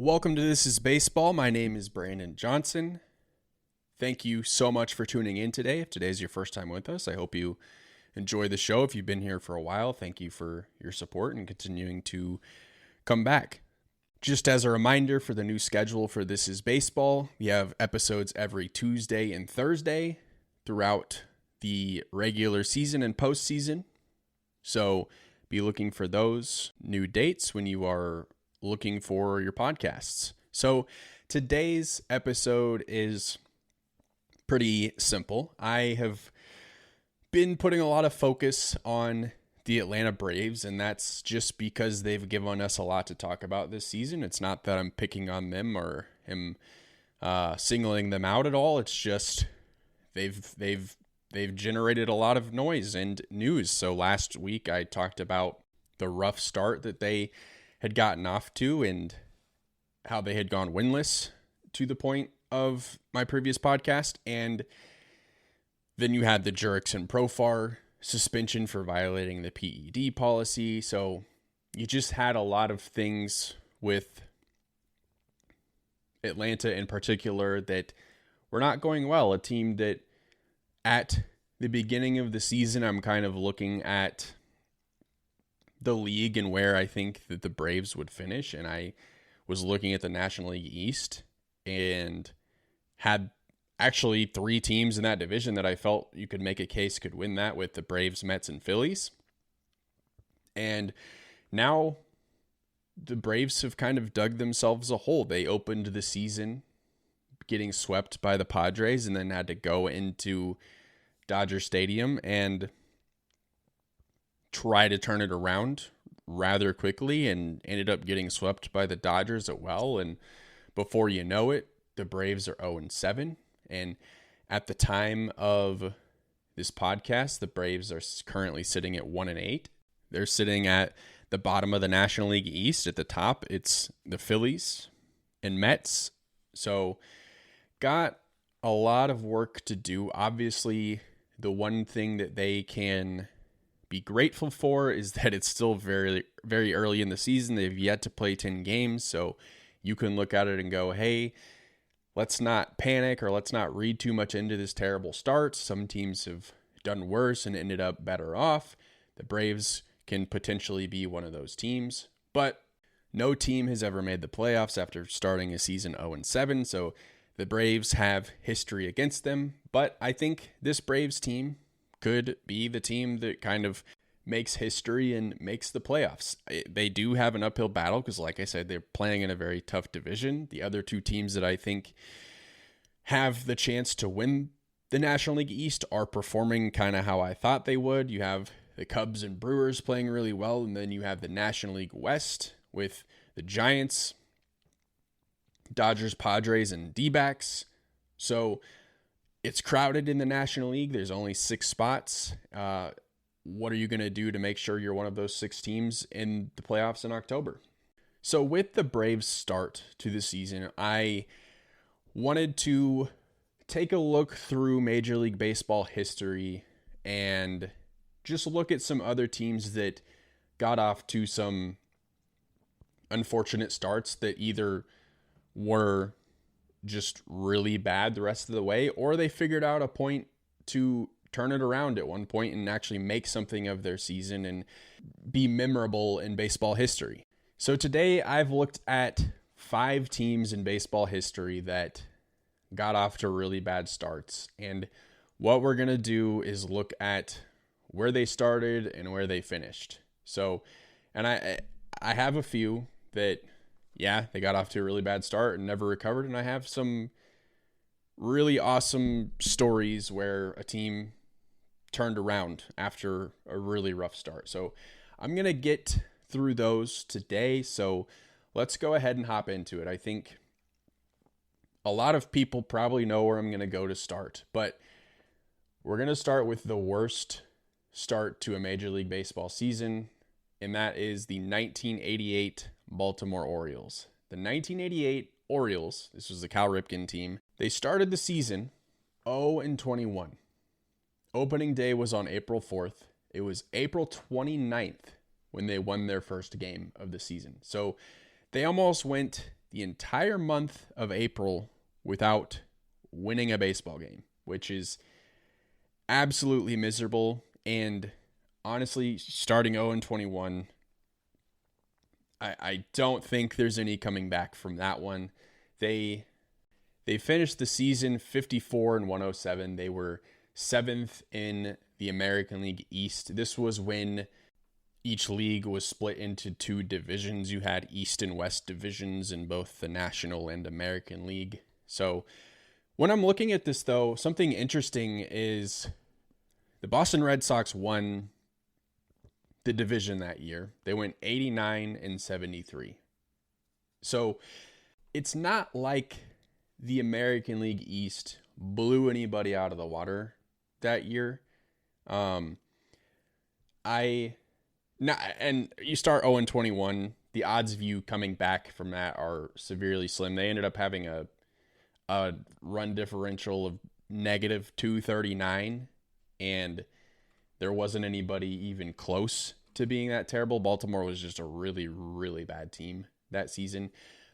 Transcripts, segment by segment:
Welcome to This is Baseball. My name is Brandon Johnson. Thank you so much for tuning in today. If today's your first time with us, I hope you enjoy the show. If you've been here for a while, thank you for your support and continuing to come back. Just as a reminder for the new schedule for This is Baseball, we have episodes every Tuesday and Thursday throughout the regular season and postseason. So be looking for those new dates when you are looking for your podcasts. So today's episode is pretty simple. I have been putting a lot of focus on the Atlanta Braves, and that's just because they've given us a lot to talk about this season. It's not that I'm picking on them or am singling them out at all. It's just they've generated a lot of noise and news. So last week I talked about the rough start that they had gotten off to and how they had gone winless to the point of my previous podcast. And then you had the Jurickson Profar suspension for violating the PED policy. So you just had a lot of things with Atlanta in particular that were not going well. A team that at the beginning of the season, I'm kind of looking at the league and where I think that the Braves would finish. And I was looking at the National League East and had actually three teams in that division that I felt you could make a case could win that, with the Braves, Mets, and Phillies. And now the Braves have kind of dug themselves a hole. They opened the season getting swept by the Padres and then had to go into Dodger Stadium and try to turn it around rather quickly, and ended up getting swept by the Dodgers as well. And before you know it, the Braves are 0-7. And at the time of this podcast, the Braves are currently sitting at 1-8. They're sitting at the bottom of the National League East. At the top, it's the Phillies and Mets. So got a lot of work to do. Obviously, the one thing that they can be grateful for is that it's still very, very early in the season. They've yet to play 10 games. So you can look at it and go, hey, let's not panic or let's not read too much into this terrible start. Some teams have done worse and ended up better off. The Braves can potentially be one of those teams, but no team has ever made the playoffs after starting a season 0-7. So the Braves have history against them, but I think this Braves team could be the team that kind of makes history and makes the playoffs. They do have an uphill battle because, like I said, they're playing in a very tough division. The other two teams that I think have the chance to win the National League East are performing kind of how I thought they would. You have the Cubs and Brewers playing really well, and then you have the National League West with the Giants, Dodgers, Padres, and D-backs. So it's crowded in the National League. There's only 6 spots. What are you going to do to make sure you're one of those 6 teams in the playoffs in October? So with the Braves' start to the season, I wanted to take a look through Major League Baseball history and just look at some other teams that got off to some unfortunate starts that either were just really bad the rest of the way, or they figured out a point to turn it around at one point and actually make something of their season and be memorable in baseball history. So today I've looked at 5 teams in baseball history that got off to really bad starts. And what we're going to do is look at where they started and where they finished. So, and I have a few that, yeah, they got off to a really bad start and never recovered. And I have some really awesome stories where a team turned around after a really rough start. So I'm going to get through those today. So let's go ahead and hop into it. I think a lot of people probably know where I'm going to go to start, but we're going to start with the worst start to a Major League Baseball season, and that is the 1988 Baltimore Orioles. The 1988 Orioles, this was the Cal Ripken team, they started the season 0-21. Opening day was on April 4th. It was April 29th when they won their first game of the season. So they almost went the entire month of April without winning a baseball game, which is absolutely miserable. And honestly, starting 0-21, I don't think there's any coming back from that one. They finished the season 54-107. They were 7th in the American League East. This was when each league was split into 2 divisions. You had East and West divisions in both the National and American League. So when I'm looking at this, though, something interesting is the Boston Red Sox won the division that year. They went 89-73. So it's not like the American League East blew anybody out of the water that year. And you start 0-21. The odds of you coming back from that are severely slim. They ended up having a run differential of -239, and there wasn't anybody even close to being that terrible. Baltimore was just a really, really bad team that season.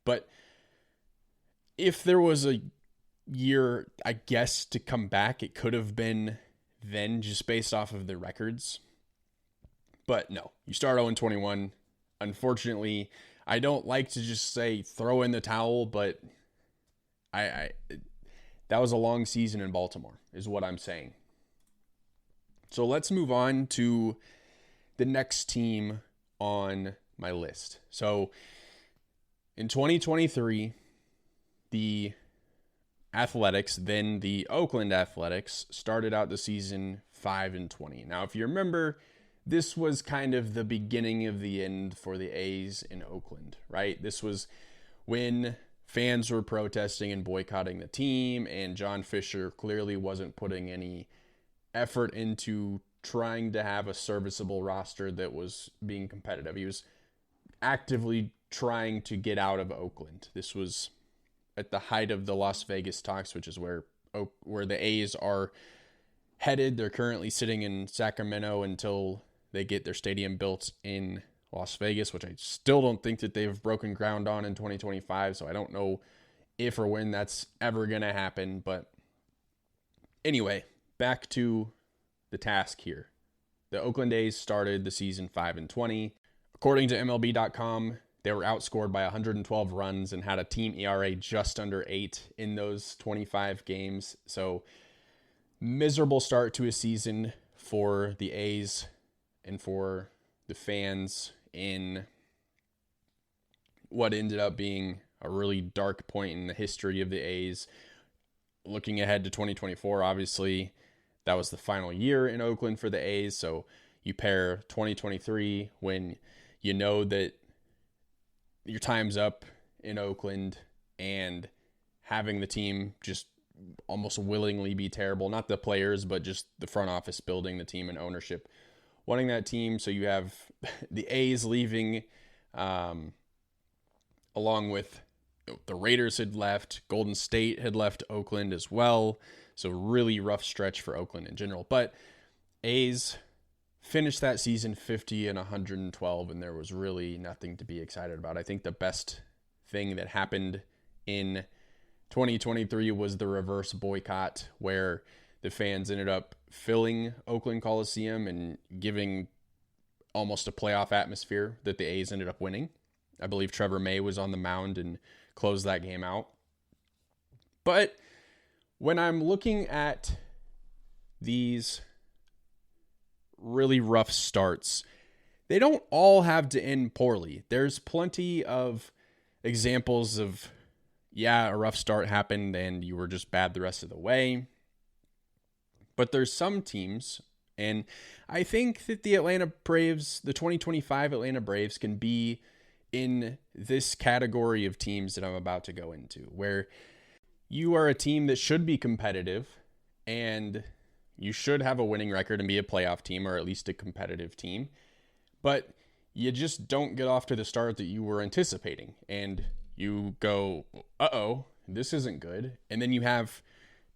But if there was a year, I guess, to come back, it could have been then, just based off of the records. But no, you start 0-21. Unfortunately, I don't like to just say throw in the towel, but I that was a long season in Baltimore, is what I'm saying. So let's move on to the next team on my list. So in 2023, the Athletics, then the Oakland Athletics, started out the season 5-20. Now, if you remember, this was kind of the beginning of the end for the A's in Oakland, right? This was when fans were protesting and boycotting the team, and John Fisher clearly wasn't putting any effort into trying to have a serviceable roster that was being competitive. He was actively trying to get out of Oakland. This was at the height of the Las Vegas talks, which is where the A's are headed. They're currently sitting in Sacramento until they get their stadium built in Las Vegas, which I still don't think that they've broken ground on in 2025. So I don't know if or when that's ever going to happen. But anyway, back to the task here. The Oakland A's started the season 5-20. According to MLB.com, they were outscored by 112 runs and had a team ERA just under 8 in those 25 games. So miserable start to a season for the A's and for the fans in what ended up being a really dark point in the history of the A's. Looking ahead to 2024, obviously, that was the final year in Oakland for the A's. So you pair 2023 when you know that your time's up in Oakland and having the team just almost willingly be terrible. Not the players, but just the front office building the team and ownership wanting that team. So you have the A's leaving along with the Raiders had left. Golden State had left Oakland as well. So really rough stretch for Oakland in general. But A's finished that season 50-112, and there was really nothing to be excited about. I think the best thing that happened in 2023 was the reverse boycott, where the fans ended up filling Oakland Coliseum and giving almost a playoff atmosphere that the A's ended up winning. I believe Trevor May was on the mound and closed that game out. But when I'm looking at these really rough starts, they don't all have to end poorly. There's plenty of examples of, a rough start happened and you were just bad the rest of the way. But there's some teams, and I think that the Atlanta Braves, the 2025 Atlanta Braves, can be in this category of teams that I'm about to go into, where you are a team that should be competitive and you should have a winning record and be a playoff team, or at least a competitive team, but you just don't get off to the start that you were anticipating, and you go, this isn't good. And then you have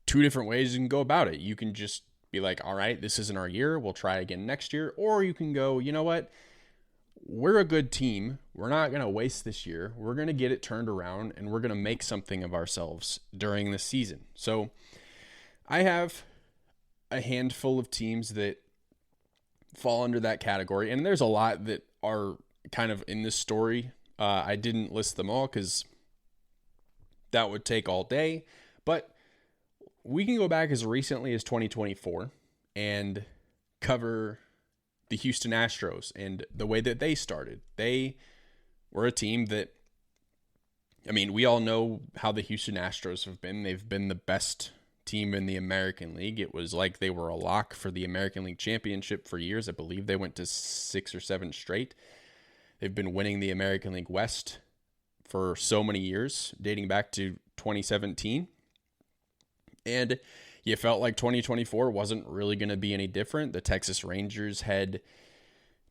2 different ways you can go about it. You can just be like, all right, this isn't our year, we'll try again next year. Or you can go, you know what, we're a good team. We're not going to waste this year. We're going to get it turned around, and we're going to make something of ourselves during the season. So I have a handful of teams that fall under that category, and there's a lot that are kind of in this story. I didn't list them all because that would take all day, but we can go back as recently as 2024 and cover the Houston Astros and the way that they started. They were a team that, I mean, we all know how the Houston Astros have been. They've been the best team in the American League. It was like they were a lock for the American League championship for years. I believe they went to 6 or 7 straight. They've been winning the American League West for so many years, dating back to 2017. And you felt like 2024 wasn't really going to be any different. The Texas Rangers had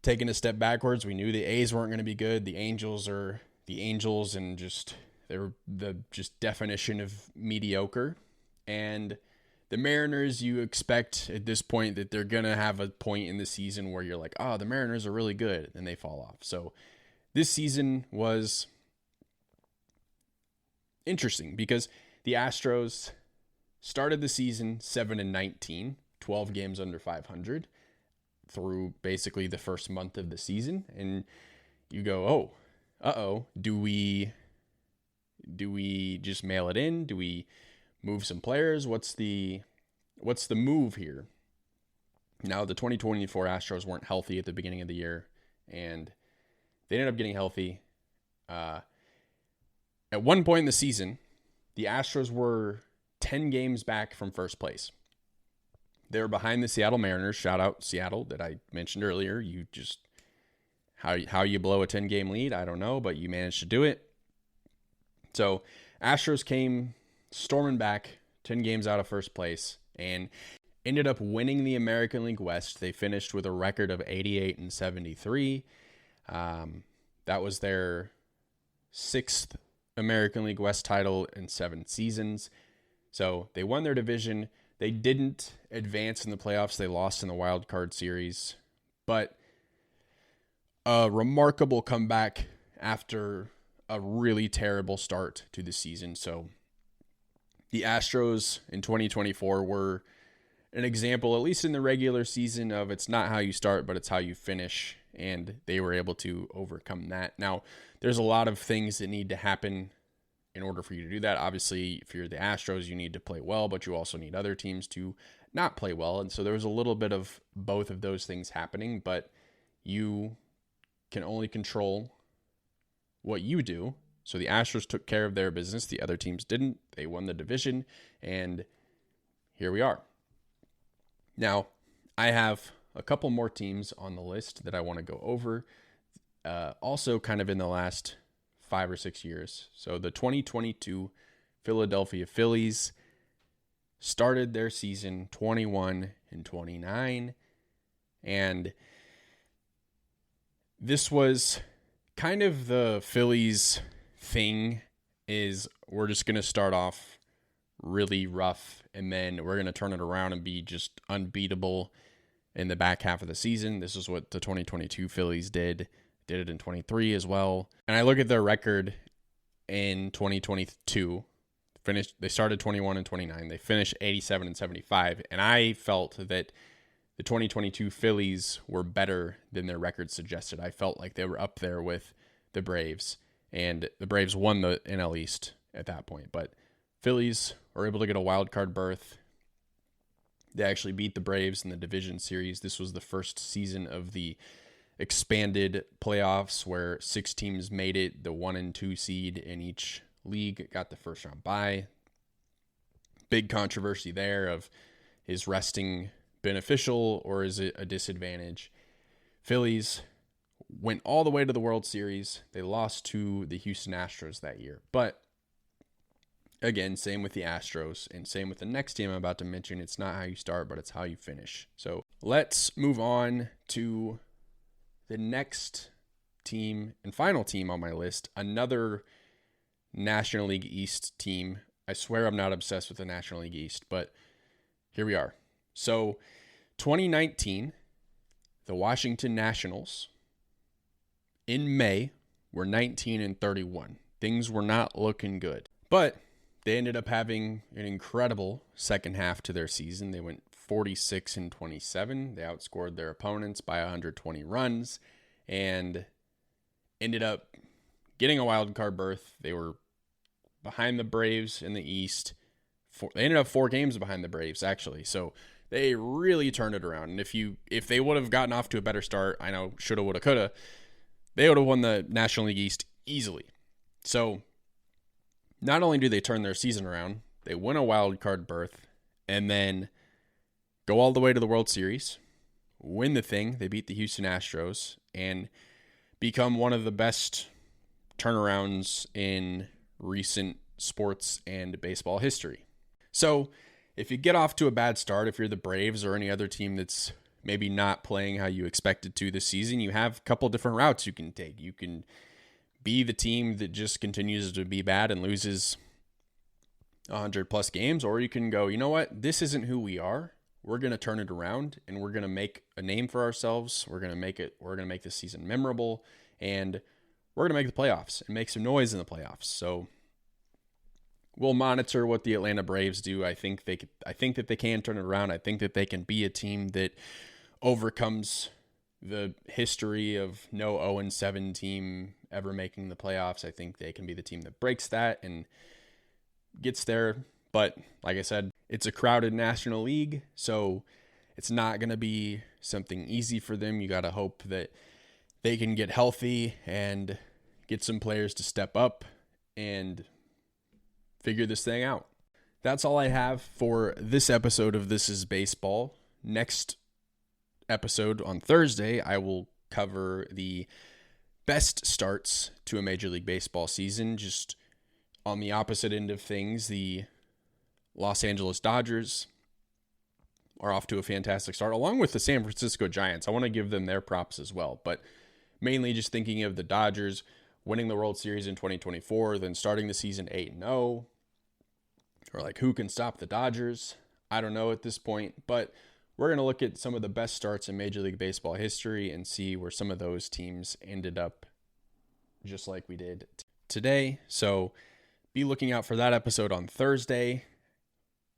taken a step backwards. We knew the A's weren't going to be good. The Angels are the Angels, and they're the definition of mediocre. And the Mariners, you expect at this point that they're going to have a point in the season where you're like, oh, the Mariners are really good, and they fall off. So this season was interesting because the Astros started the season 7-19, 12 games under 500 through basically the first month of the season. And you go, do we just mail it in? Do we move some players? What's the move here? Now, the 2024 Astros weren't healthy at the beginning of the year, and they ended up getting healthy. At one point in the season, the Astros were 10 games back from first place. They were behind the Seattle Mariners. Shout out Seattle that I mentioned earlier. You just, how you blow a 10-game lead, I don't know, but you managed to do it. So Astros came storming back 10 games out of first place and ended up winning the American League West. They finished with a record of 88-73. That was their 6th American League West title in 7 seasons. So they won their division. They didn't advance in the playoffs. They lost in the wild card series, but a remarkable comeback after a really terrible start to the season. So the Astros in 2024 were an example, at least in the regular season, of it's not how you start, but it's how you finish. And they were able to overcome that. Now, there's a lot of things that need to happen in order for you to do that. Obviously, if you're the Astros, you need to play well, but you also need other teams to not play well. And so there was a little bit of both of those things happening, but you can only control what you do. So the Astros took care of their business. The other teams didn't. They won the division, and here we are. Now, I have a couple more teams on the list that I want to go over. Also kind of in the last 5 or 6 years. So the 2022 Philadelphia Phillies started their season 21-29, and this was kind of the Phillies thing, is we're just going to start off really rough, and then we're going to turn it around and be just unbeatable in the back half of the season. This is what the 2022 Phillies did it in 23 as well. And I look at their record in 2022, they started 21-29. They finished 87-75. And I felt that the 2022 Phillies were better than their record suggested. I felt like they were up there with the Braves, and the Braves won the NL East at that point. But Phillies were able to get a wild card berth. They actually beat the Braves in the division series. This was the first season of the expanded playoffs where 6 teams made it. The 1 and 2 seed in each league got the first round bye. Big controversy there of, is resting beneficial or is it a disadvantage? Phillies went all the way to the World Series. They lost to the Houston Astros that year. But again, same with the Astros and same with the next team I'm about to mention. It's not how you start, but it's how you finish. So let's move on to the next team and final team on my list, another National League East team. I swear I'm not obsessed with the National League East, but here we are. So 2019, the Washington Nationals in May were 19-31. Things were not looking good. But they ended up having an incredible second half to their season. They went 46-27. They outscored their opponents by 120 runs and ended up getting a wild card berth. They were behind the Braves in the East. They ended up 4 games behind the Braves, actually. So they really turned it around. And if they would have gotten off to a better start, I know, shoulda, woulda, coulda, they would have won the National League East easily. So not only do they turn their season around, they win a wild card berth, and then go all the way to the World Series, win the thing. They beat the Houston Astros and become one of the best turnarounds in recent sports and baseball history. So if you get off to a bad start, if you're the Braves or any other team that's maybe not playing how you expected to this season, you have a couple different routes you can take. You can be the team that just continues to be bad and loses 100 plus games, or you can go, you know what, this isn't who we are. We're going to turn it around and we're going to make a name for ourselves. We're going to make this season memorable, and we're going to make the playoffs and make some noise in the playoffs. So we'll monitor what the Atlanta Braves do. I think that they can turn it around. I think that they can be a team that overcomes the history of no 0-7 team ever making the playoffs. I think they can be the team that breaks that and gets there. But like I said, it's a crowded National League, so it's not going to be something easy for them. You got to hope that they can get healthy and get some players to step up and figure this thing out. That's all I have for this episode of This Is Baseball. Next episode on Thursday, I will cover the best starts to a Major League Baseball season. Just on the opposite end of things, the Los Angeles Dodgers are off to a fantastic start, along with the San Francisco Giants. I want to give them their props as well, but mainly just thinking of the Dodgers winning the World Series in 2024, then starting the season 8-0. Or like, who can stop the Dodgers? I don't know at this point, but we're going to look at some of the best starts in Major League Baseball history and see where some of those teams ended up, just like we did today. So be looking out for that episode on Thursday.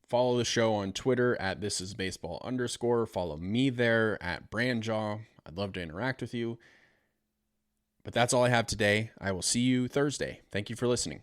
Follow the show on Twitter at thisisbaseball_. Follow me there at Brandjaw. I'd love to interact with you. But that's all I have today. I will see you Thursday. Thank you for listening.